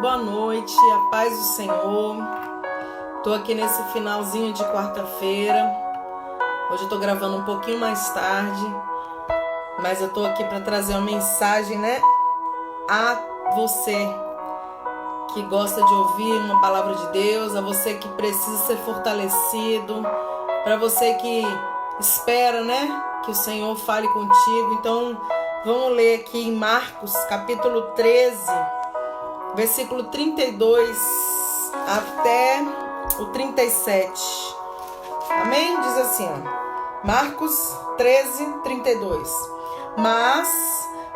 Boa noite, a paz do Senhor. Tô aqui nesse finalzinho de quarta-feira. Hoje eu tô gravando um pouquinho mais tarde, mas eu tô aqui para trazer uma mensagem, a você que gosta de ouvir uma palavra de Deus, a você que precisa ser fortalecido, para você que espera, que o Senhor fale contigo. Então, vamos ler aqui em Marcos, capítulo 13, versículo 32 até o 37. Amém? Diz assim, Marcos 13, 32. Mas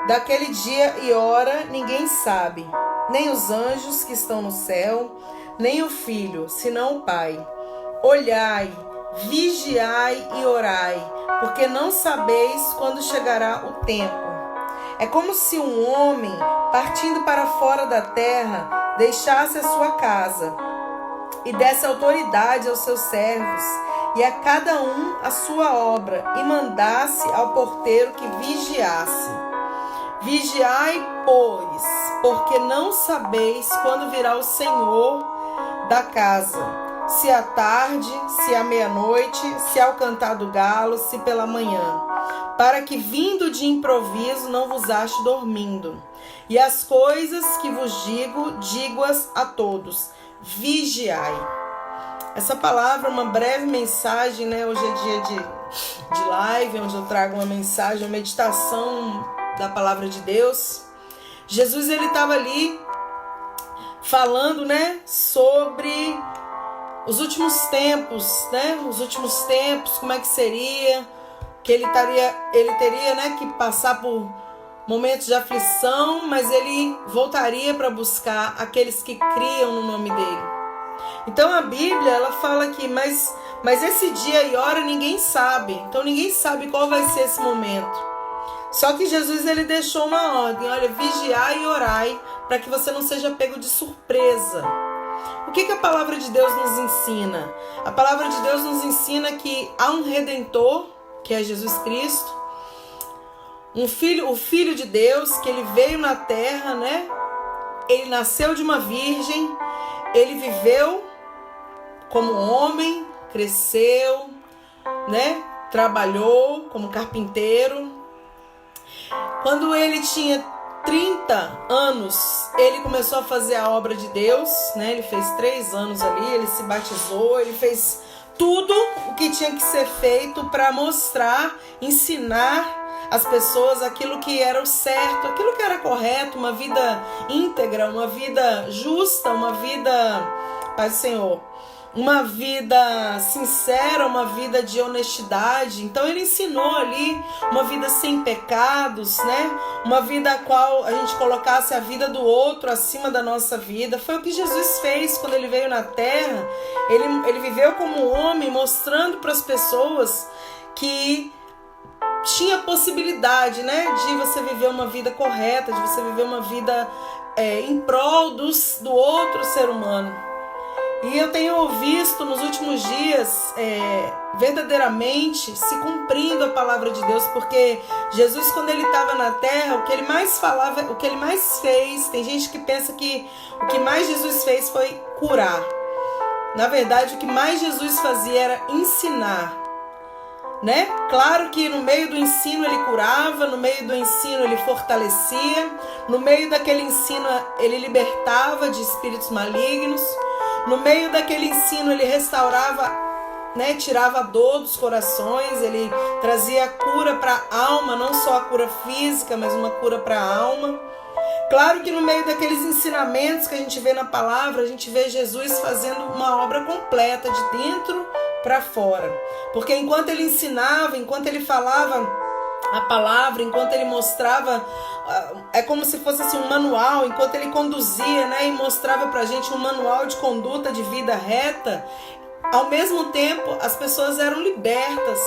daquele dia e hora ninguém sabe, nem os anjos que estão no céu, nem o Filho, senão o Pai. Olhai, vigiai e orai, porque não sabeis quando chegará o tempo. É como se um homem, partindo para fora da terra, deixasse a sua casa e desse autoridade aos seus servos, e a cada um a sua obra, e mandasse ao porteiro que vigiasse. Vigiai, pois, porque não sabeis quando virá o Senhor da casa, se à tarde, se à meia-noite, se ao cantar do galo, se pela manhã, para que vindo de improviso não vos ache dormindo. E as coisas que vos digo-as a todos, vigiai. Essa palavra é uma breve mensagem, Hoje é dia de live, onde eu trago uma mensagem, uma meditação da palavra de Deus. Jesus, ele estava ali falando, sobre os últimos tempos, Os últimos tempos, como é que seria, que ele teria, que passar por momentos de aflição, mas ele voltaria para buscar aqueles que criam no nome dele. Então a Bíblia, ela fala aqui, mas esse dia e hora ninguém sabe. Então ninguém sabe qual vai ser esse momento. Só que Jesus, ele deixou uma ordem, olha, vigiai e orai, para que você não seja pego de surpresa. O que a palavra de Deus nos ensina? A palavra de Deus nos ensina que há um Redentor, que é Jesus Cristo, o Filho de Deus, que ele veio na terra, Ele nasceu de uma virgem, ele viveu como homem, cresceu, Trabalhou como carpinteiro. Quando ele tinha 30 anos, ele começou a fazer a obra de Deus, Ele fez 3 anos ali, ele se batizou, ele fez tudo o que tinha que ser feito para mostrar, ensinar as pessoas aquilo que era o certo, aquilo que era correto, uma vida íntegra, uma vida justa, uma vida, Pai do Senhor, uma vida sincera, uma vida de honestidade. Então ele ensinou ali uma vida sem pecados, Uma vida a qual a gente colocasse a vida do outro acima da nossa vida. Foi o que Jesus fez quando ele veio na terra. Ele viveu como homem, mostrando para as pessoas que tinha possibilidade, de você viver uma vida correta, de você viver uma vida em prol do outro ser humano. E eu tenho visto nos últimos dias verdadeiramente se cumprindo a palavra de Deus, porque Jesus, quando ele estava na terra, o que ele mais falava, o que ele mais fez, tem gente que pensa que o que mais Jesus fez foi curar. Na verdade, o que mais Jesus fazia era ensinar. Claro que no meio do ensino ele curava, no meio do ensino ele fortalecia, no meio daquele ensino ele libertava de espíritos malignos, no meio daquele ensino ele restaurava, tirava a dor dos corações, ele trazia a cura para a alma, não só a cura física, mas uma cura para a alma. Claro que no meio daqueles ensinamentos que a gente vê na palavra, a gente vê Jesus fazendo uma obra completa de dentro para fora. Porque enquanto ele ensinava, enquanto ele falava a palavra, enquanto ele mostrava, é como se fosse assim, um manual, enquanto ele conduzia, e mostrava pra gente um manual de conduta de vida reta, ao mesmo tempo as pessoas eram libertas,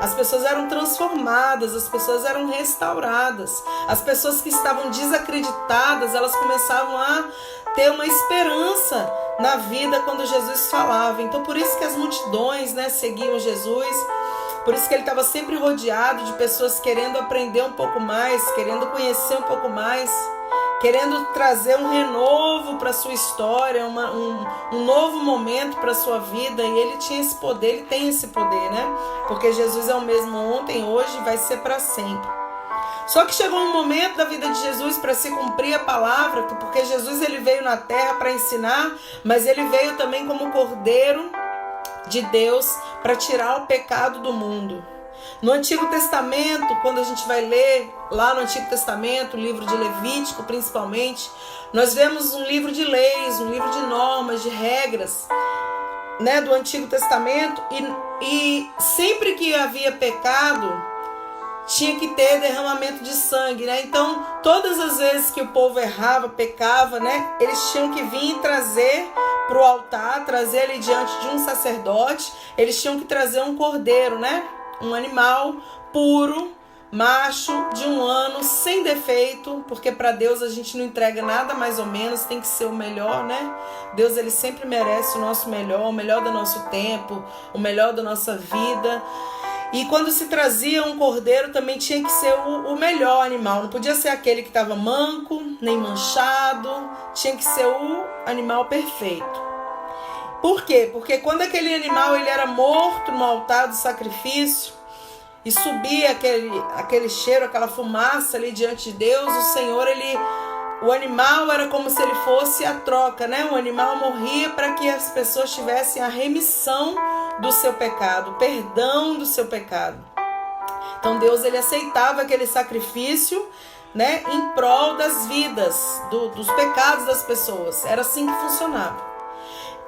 as pessoas eram transformadas, as pessoas eram restauradas, as pessoas que estavam desacreditadas, elas começavam a ter uma esperança na vida quando Jesus falava. Então por isso que as multidões, seguiam Jesus, por isso que ele estava sempre rodeado de pessoas querendo aprender um pouco mais, querendo conhecer um pouco mais, querendo trazer um renovo para sua história, um novo momento para sua vida. E ele tinha esse poder, ele tem esse poder, né? Porque Jesus é o mesmo ontem, hoje e vai ser para sempre. Só que chegou um momento da vida de Jesus para se cumprir a palavra, porque Jesus ele veio na terra para ensinar, mas ele veio também como Cordeiro de Deus para tirar o pecado do mundo. No Antigo Testamento, quando a gente vai ler lá no Antigo Testamento, o livro de Levítico principalmente, nós vemos um livro de leis, um livro de normas, de regras, né, do Antigo Testamento, e sempre que havia pecado, tinha que ter derramamento de sangue, né? Então, todas as vezes que o povo errava, pecava, né, eles tinham que vir e trazer para o altar, trazer ali diante de um sacerdote, eles tinham que trazer um cordeiro, né? Um animal puro, macho, de 1 ano, sem defeito, porque para Deus a gente não entrega nada mais ou menos, tem que ser o melhor, né? Deus ele sempre merece o nosso melhor, o melhor do nosso tempo, o melhor da nossa vida. E quando se trazia um cordeiro também tinha que ser o melhor animal, não podia ser aquele que estava manco, nem manchado, tinha que ser o animal perfeito. Por quê? Porque quando aquele animal ele era morto no altar do sacrifício e subia aquele cheiro, aquela fumaça ali diante de Deus, o Senhor, o animal era como se ele fosse a troca, né? O animal morria para que as pessoas tivessem a remissão do seu pecado, o perdão do seu pecado. Então Deus ele aceitava aquele sacrifício, né? Em prol das vidas, dos pecados das pessoas. Era assim que funcionava.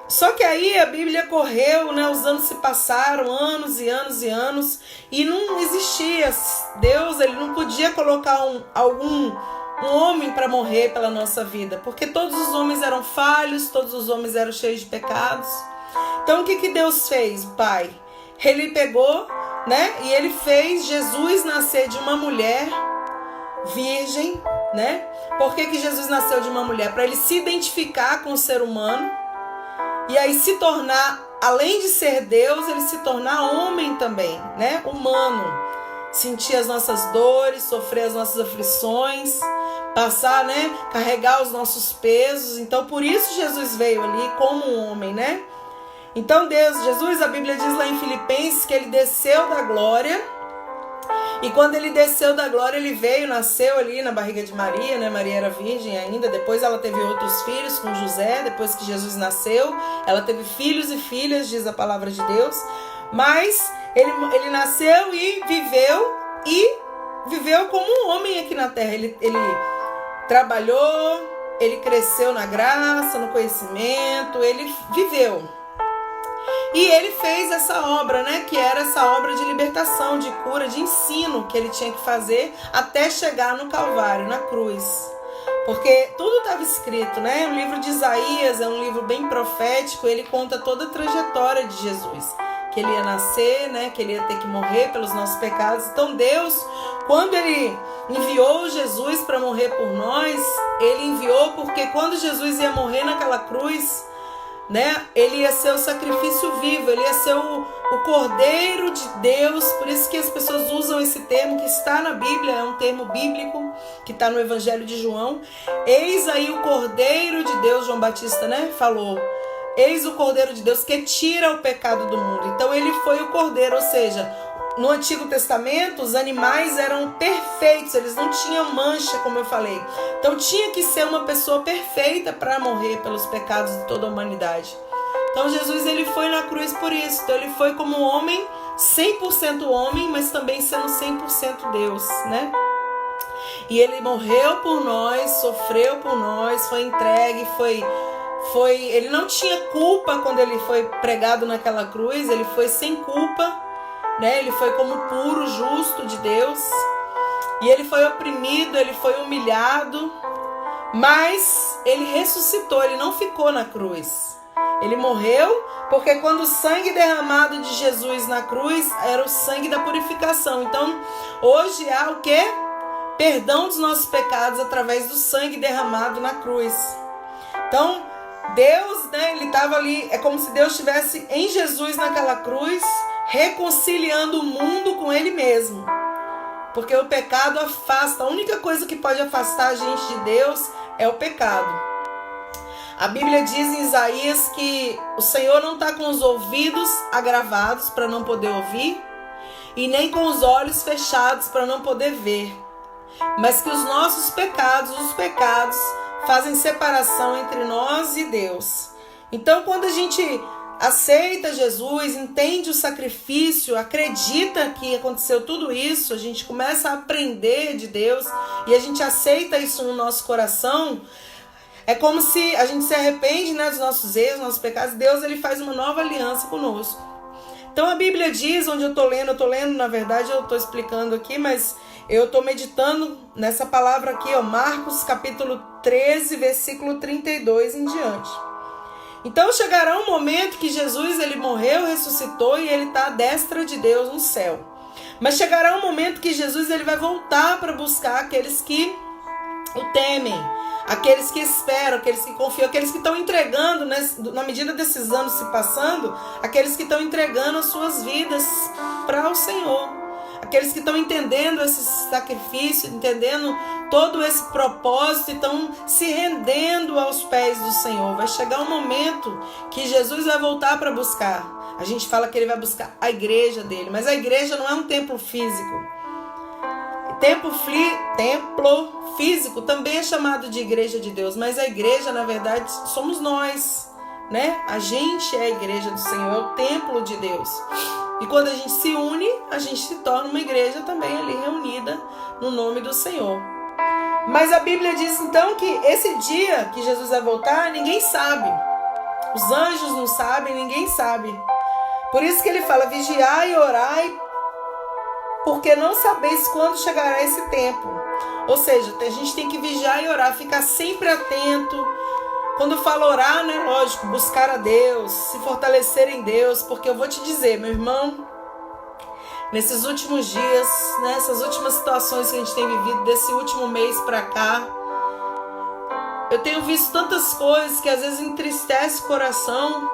Só que aí a Bíblia correu, né? Os anos se passaram, anos e anos e anos, e não existia. Deus ele não podia colocar um homem para morrer pela nossa vida, porque todos os homens eram falhos, todos os homens eram cheios de pecados. Então o que Deus fez, o Pai? Ele pegou, né? E ele fez Jesus nascer de uma mulher virgem, né? Por que Jesus nasceu de uma mulher? Para ele se identificar com o ser humano. E aí se tornar, além de ser Deus, ele se tornar homem também, né? Humano. Sentir as nossas dores, sofrer as nossas aflições, passar, né? Carregar os nossos pesos. Então, por isso Jesus veio ali como um homem, né? Então, Jesus, a Bíblia diz lá em Filipenses que ele desceu da glória. E quando ele desceu da glória, ele veio, nasceu ali na barriga de Maria, né? Maria era virgem ainda, depois ela teve outros filhos com José, depois que Jesus nasceu, ela teve filhos e filhas, diz a palavra de Deus, mas ele nasceu e viveu como um homem aqui na terra, ele trabalhou, ele cresceu na graça, no conhecimento, ele viveu. E ele fez essa obra, né? Que era essa obra de libertação, de cura, de ensino que ele tinha que fazer até chegar no Calvário, na cruz. Porque tudo estava escrito, né? O livro de Isaías é um livro bem profético, ele conta toda a trajetória de Jesus. Que ele ia nascer, né? Que ele ia ter que morrer pelos nossos pecados. Então Deus, quando ele enviou Jesus para morrer por nós, ele enviou porque quando Jesus ia morrer naquela cruz, né? Ele ia ser o sacrifício vivo, ele ia ser o Cordeiro de Deus. Por isso que as pessoas usam esse termo que está na Bíblia, é um termo bíblico que está no Evangelho de João. Eis aí o Cordeiro de Deus, João Batista, né? Falou, eis o Cordeiro de Deus que tira o pecado do mundo. Então ele foi o Cordeiro, ou seja, no Antigo Testamento os animais eram perfeitos, eles não tinham mancha, como eu falei. Então tinha que ser uma pessoa perfeita para morrer pelos pecados de toda a humanidade. Então Jesus ele foi na cruz por isso. Então ele foi como homem, 100% homem, mas também sendo 100% Deus, né? E ele morreu por nós, sofreu por nós, foi entregue, ele não tinha culpa quando ele foi pregado naquela cruz, ele foi sem culpa, né? Ele foi como puro, justo de Deus. E ele foi oprimido, ele foi humilhado, mas ele ressuscitou, ele não ficou na cruz. Ele morreu porque quando o sangue derramado de Jesus na cruz era o sangue da purificação. Então hoje há o quê? Perdão dos nossos pecados através do sangue derramado na cruz. Então Deus, né, ele estava ali, é como se Deus estivesse em Jesus naquela cruz, reconciliando o mundo com ele mesmo. Porque o pecado afasta, a única coisa que pode afastar a gente de Deus é o pecado. A Bíblia diz em Isaías que o Senhor não está com os ouvidos agravados para não poder ouvir e nem com os olhos fechados para não poder ver, mas que os nossos pecados, os pecados, fazem separação entre nós e Deus. Então, quando a gente aceita Jesus, entende o sacrifício, acredita que aconteceu tudo isso, a gente começa a aprender de Deus e a gente aceita isso no nosso coração. É como se a gente se arrepende, né, dos nossos erros, dos nossos pecados. Deus, ele faz uma nova aliança conosco. Então a Bíblia diz, onde eu tô lendo, na verdade eu tô explicando aqui, mas eu tô meditando nessa palavra aqui, ó, Marcos capítulo 13, versículo 32 em diante. Então chegará um momento que Jesus, ele morreu, ressuscitou e ele está à destra de Deus no céu. Mas chegará um momento que Jesus, ele vai voltar para buscar aqueles que o temem, aqueles que esperam, aqueles que confiam, aqueles que estão entregando, né, na medida desses anos se passando, aqueles que estão entregando as suas vidas para o Senhor, aqueles que estão entendendo esse sacrifício, entendendo todo esse propósito e estão se rendendo aos pés do Senhor. Vai chegar um momento que Jesus vai voltar para buscar. A gente fala que ele vai buscar a igreja dele, mas a igreja não é um templo físico. Templo físico também é chamado de igreja de Deus, mas a igreja, na verdade, somos nós, né? A gente é a igreja do Senhor, é o templo de Deus. E quando a gente se une, a gente se torna uma igreja também ali reunida no nome do Senhor. Mas a Bíblia diz então que esse dia que Jesus vai voltar, ninguém sabe. Os anjos não sabem, ninguém sabe. Por isso que ele fala, vigiai e orai, porque não sabeis quando chegará esse tempo. Ou seja, a gente tem que vigiar e orar, ficar sempre atento. Quando falo orar, né, lógico, buscar a Deus, se fortalecer em Deus, porque eu vou te dizer, meu irmão, nesses últimos dias, nessas últimas situações que a gente tem vivido, desse último mês pra cá, eu tenho visto tantas coisas que às vezes entristece o coração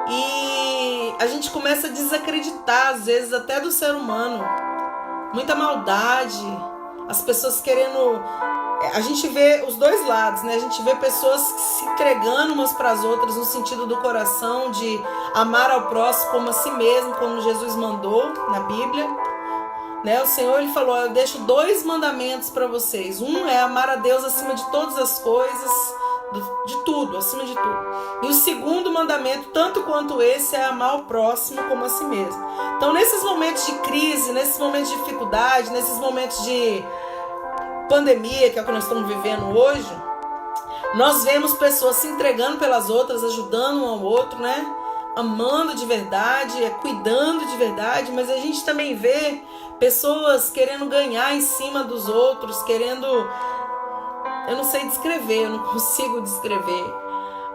e a gente começa a desacreditar, às vezes, até do ser humano. Muita maldade, as pessoas querendo... A gente vê os dois lados, né? A gente vê pessoas se entregando umas para as outras no sentido do coração, de amar ao próximo como a si mesmo, como Jesus mandou na Bíblia. Né? O Senhor, ele falou, eu deixo 2 mandamentos para vocês. Um é amar a Deus acima de todas as coisas, de tudo, acima de tudo. E o segundo mandamento, tanto quanto esse, é amar o próximo como a si mesmo. Então, nesses momentos de crise, nesses momentos de dificuldade, nesses momentos de pandemia, que é o que nós estamos vivendo hoje, nós vemos pessoas se entregando pelas outras, ajudando um ao outro, né? Amando de verdade, cuidando de verdade, mas a gente também vê pessoas querendo ganhar em cima dos outros, querendo... Eu não sei descrever, eu não consigo descrever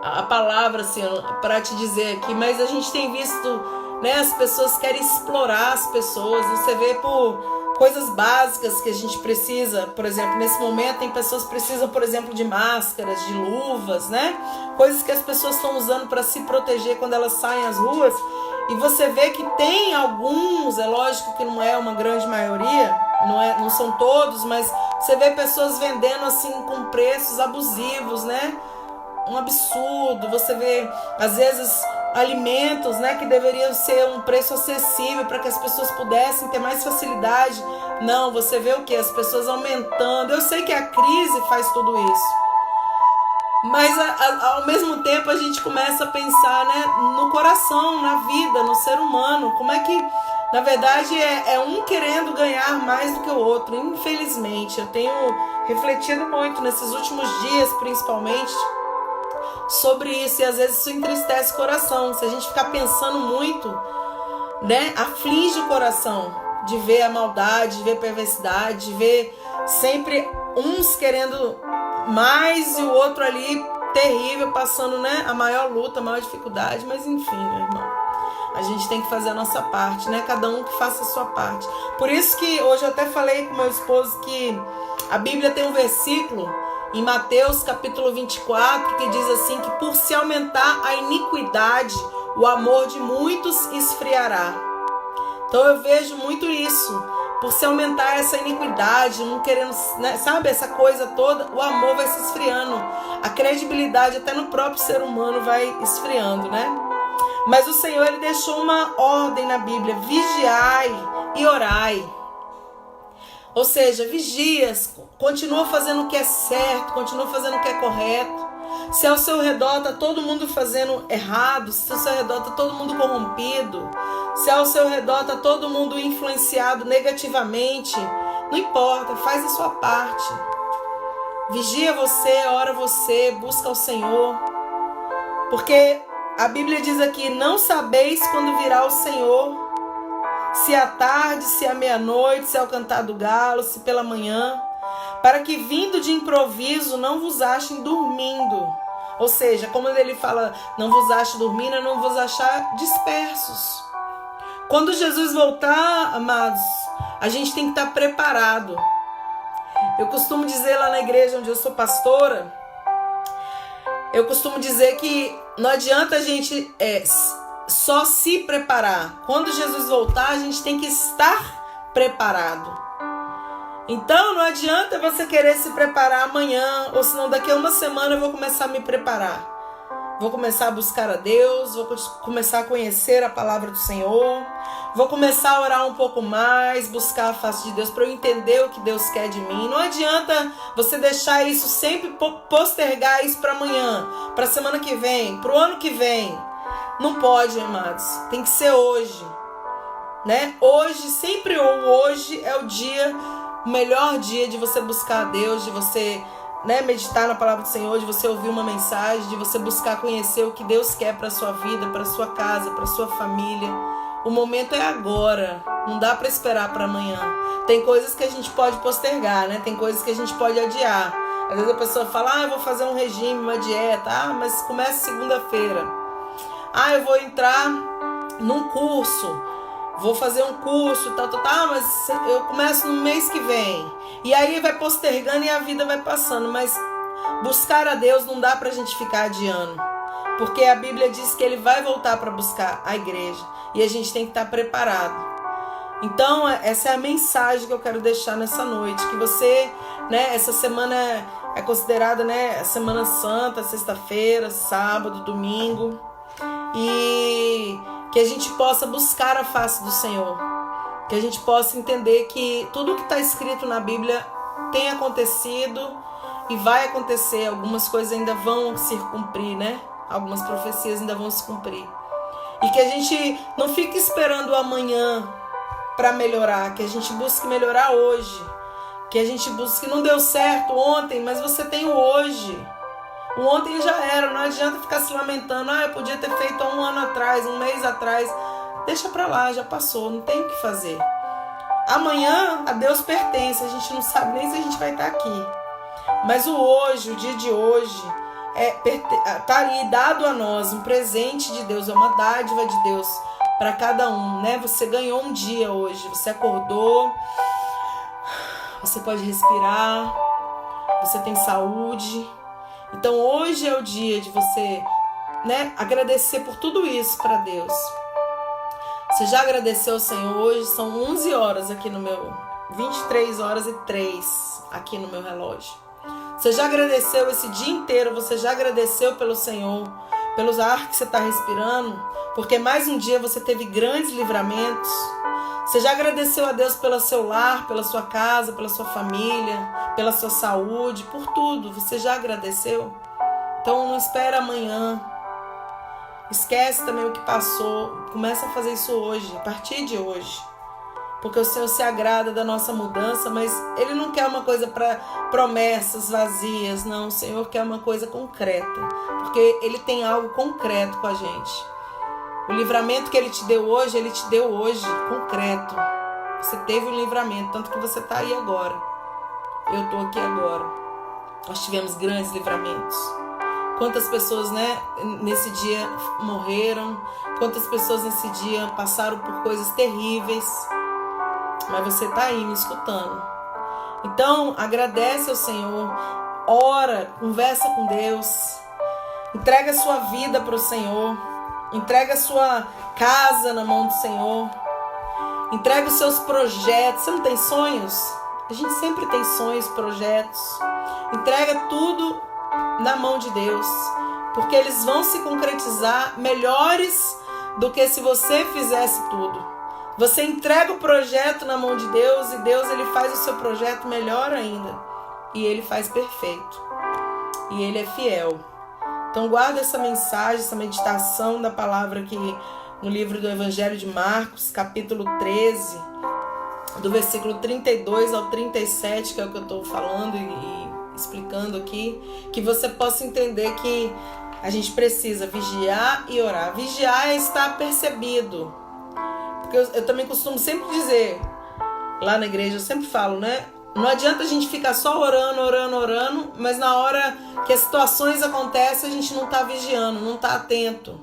a palavra assim, para te dizer aqui, mas a gente tem visto, né, as pessoas querem explorar as pessoas, você vê por coisas básicas que a gente precisa, por exemplo, nesse momento tem pessoas que precisam, por exemplo, de máscaras, de luvas, né? Coisas que as pessoas estão usando para se proteger quando elas saem às ruas, e você vê que tem alguns, é lógico que não é uma grande maioria, não são todos, mas você vê pessoas vendendo assim com preços abusivos, né? Um absurdo. Você vê, às vezes, alimentos, né, que deveriam ser um preço acessível para que as pessoas pudessem ter mais facilidade. Não, você vê o quê? As pessoas aumentando. Eu sei que a crise faz tudo isso. Mas, ao mesmo tempo, a gente começa a pensar, né, no coração, na vida, no ser humano. Como é que, na verdade, é um querendo ganhar mais do que o outro. Infelizmente, eu tenho refletido muito nesses últimos dias, principalmente, sobre isso, e às vezes isso entristece o coração. Se a gente ficar pensando muito, né, aflige o coração de ver a maldade, de ver a perversidade, de ver sempre uns querendo mais e o outro ali terrível, passando, né, a maior luta, a maior dificuldade. Mas enfim, meu irmão, a gente tem que fazer a nossa parte, né? Cada um que faça a sua parte. Por isso que hoje eu até falei com meu esposo que a Bíblia tem um versículo em Mateus capítulo 24, que diz assim, que por se aumentar a iniquidade, o amor de muitos esfriará. Então eu vejo muito isso. por se aumentar essa iniquidade, não querendo, né, sabe, essa coisa toda, o amor vai se esfriando. A credibilidade até no próprio ser humano vai esfriando, né? Mas o Senhor, Ele deixou uma ordem na Bíblia: vigiai e orai. Ou seja, vigias, continua fazendo o que é certo, continua fazendo o que é correto. Se ao seu redor está todo mundo fazendo errado, se ao seu redor está todo mundo corrompido, se ao seu redor está todo mundo influenciado negativamente, não importa, faz a sua parte. Vigia você, ora você, busca o Senhor. Porque a Bíblia diz aqui: não sabeis quando virá o Senhor, se à tarde, se à meia-noite, se ao cantar do galo, se pela manhã, para que vindo de improviso não vos achem dormindo. Ou seja, como ele fala, não vos ache dormindo, não vos achar dispersos. Quando Jesus voltar, amados, a gente tem que estar preparado. Eu costumo dizer lá na igreja onde eu sou pastora, eu costumo dizer que não adianta a gente só se preparar. Quando Jesus voltar, a gente tem que estar preparado. Então não adianta você querer se preparar amanhã, ou senão daqui a uma semana eu vou começar a me preparar. Vou começar a buscar a Deus, vou começar a conhecer a palavra do Senhor, vou começar a orar um pouco mais, buscar a face de Deus para eu entender o que Deus quer de mim. Não adianta você deixar isso sempre, postergar isso para amanhã, para a semana que vem, para o ano que vem. Não pode, amados. Tem que ser hoje, né? Hoje, sempre hoje é o melhor dia de você buscar a Deus, de você, né, meditar na palavra do Senhor, de você ouvir uma mensagem, de você buscar conhecer o que Deus quer para sua vida, para sua casa, para sua família. O momento é agora. Não dá para esperar para amanhã. Tem coisas que a gente pode postergar, né? Tem coisas que a gente pode adiar. Às vezes a pessoa fala: eu vou fazer um regime, uma dieta. Mas começa segunda-feira. Eu vou entrar num curso, vou fazer um curso, mas eu começo no mês que vem. E aí vai postergando e a vida vai passando. Mas buscar a Deus não dá pra gente ficar adiando. Porque a Bíblia diz que Ele vai voltar para buscar a igreja. E a gente tem que estar preparado. Então, essa é a mensagem que eu quero deixar nessa noite. Que você, né, essa semana é considerada, né, a Semana Santa, sexta-feira, sábado, domingo. E que a gente possa buscar a face do Senhor, que a gente possa entender que tudo que está escrito na Bíblia tem acontecido e vai acontecer. Algumas coisas ainda vão se cumprir, né? Algumas profecias ainda vão se cumprir. E que a gente não fique esperando o amanhã para melhorar, que a gente busque melhorar hoje, que a gente busque, não deu certo ontem, mas você tem o hoje. O ontem já era, não adianta ficar se lamentando. Eu podia ter feito há um ano atrás, um mês atrás. Deixa pra lá, já passou, não tem o que fazer. Amanhã a Deus pertence, a gente não sabe nem se a gente vai estar aqui. Mas o hoje, o dia de hoje, tá ali dado a nós, um presente de Deus, é uma dádiva de Deus para cada um, né? Você ganhou um dia hoje, você acordou, você pode respirar, você tem saúde. Então hoje é o dia de você, né, agradecer por tudo isso para Deus. Você já agradeceu ao Senhor? Hoje são 11 horas aqui no meu... 23 horas e 3 aqui no meu relógio. Você já agradeceu esse dia inteiro? Você já agradeceu pelo Senhor? Pelos ar que você está respirando? Porque mais um dia você teve grandes livramentos. Você já agradeceu a Deus pelo seu lar, pela sua casa, pela sua família, pela sua saúde, por tudo? Você já agradeceu? Então não espera amanhã. Esquece também o que passou. Começa a fazer isso hoje, a partir de hoje. Porque o Senhor se agrada da nossa mudança, mas Ele não quer uma coisa para promessas vazias. Não, o Senhor quer uma coisa concreta. Porque Ele tem algo concreto com a gente. O livramento que Ele te deu hoje, Ele te deu hoje, concreto. Você teve um livramento, tanto que você está aí agora. Eu estou aqui agora. Nós tivemos grandes livramentos. Quantas pessoas, né, nesse dia morreram. Quantas pessoas nesse dia passaram por coisas terríveis. Mas você está aí me escutando. Então, agradece ao Senhor. Ora, conversa com Deus. Entrega a sua vida para o Senhor. Entrega a sua casa na mão do Senhor. Entrega os seus projetos. Você não tem sonhos? A gente sempre tem sonhos, projetos. Entrega tudo na mão de Deus, porque eles vão se concretizar melhores do que se você fizesse tudo. Você entrega o projeto na mão de Deus e Deus ele faz o seu projeto melhor ainda. E ele faz perfeito. E ele é fiel. Então guarda essa mensagem, essa meditação da palavra aqui no livro do Evangelho de Marcos, capítulo 13, do versículo 32 ao 37, que é o que eu estou falando e explicando aqui, que você possa entender que a gente precisa vigiar e orar. Vigiar é estar percebido. Porque eu também costumo sempre dizer, lá na igreja, eu sempre falo, né? Não adianta a gente ficar só orando, mas na hora que as situações acontecem, a gente não está vigiando, não está atento.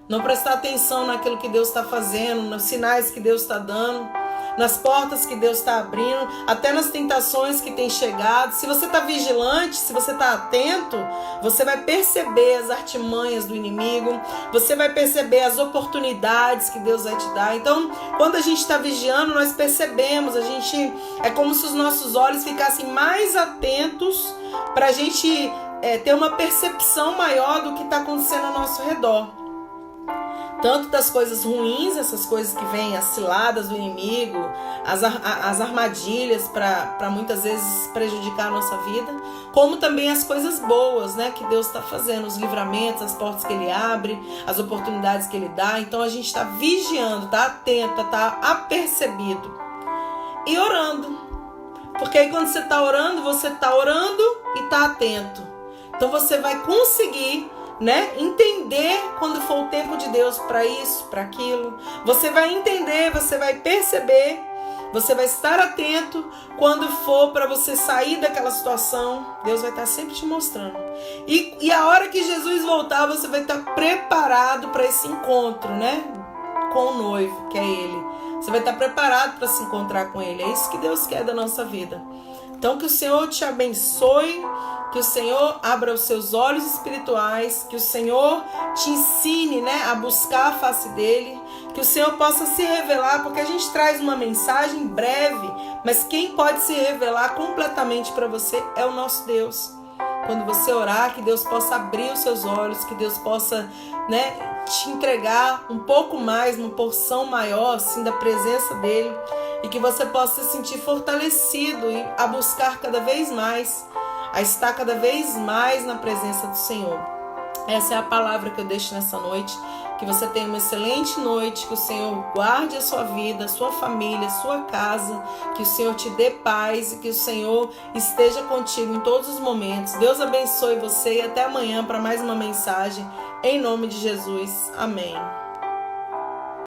Não prestar atenção naquilo que Deus está fazendo, nos sinais que Deus está dando, nas portas que Deus está abrindo, até nas tentações que tem chegado. Se você está vigilante, se você está atento, você vai perceber as artimanhas do inimigo, você vai perceber as oportunidades que Deus vai te dar. Então, quando a gente está vigiando, nós percebemos, é como se os nossos olhos ficassem mais atentos para a gente ter uma percepção maior do que está acontecendo ao nosso redor. Tanto das coisas ruins, essas coisas que vêm, as ciladas do inimigo, as armadilhas para muitas vezes prejudicar a nossa vida, como também as coisas boas, né, que Deus está fazendo, os livramentos, as portas que Ele abre, as oportunidades que Ele dá. Então a gente está vigiando, está atento, está apercebido e orando. Porque aí quando você está orando e está atento. Então você vai conseguir, né, entender quando for o tempo de Deus para isso, para aquilo. Você vai entender, você vai perceber, você vai estar atento quando for para você sair daquela situação. Deus vai estar sempre te mostrando. E a hora que Jesus voltar, você vai estar preparado para esse encontro, né, com o noivo, que é Ele. Você vai estar preparado para se encontrar com Ele. É isso que Deus quer da nossa vida. Então que o Senhor te abençoe, que o Senhor abra os seus olhos espirituais, que o Senhor te ensine, né, a buscar a face dEle, que o Senhor possa se revelar, porque a gente traz uma mensagem breve, mas quem pode se revelar completamente para você é o nosso Deus. Quando você orar, que Deus possa abrir os seus olhos, que Deus possa, né, te entregar um pouco mais, uma porção maior assim, da presença dEle, e que você possa se sentir fortalecido e a buscar cada vez mais, a estar cada vez mais na presença do Senhor. Essa é a palavra que eu deixo nessa noite. Que você tenha uma excelente noite, que o Senhor guarde a sua vida, a sua família, a sua casa, que o Senhor te dê paz e que o Senhor esteja contigo em todos os momentos. Deus abençoe você e até amanhã para mais uma mensagem. Em nome de Jesus. Amém.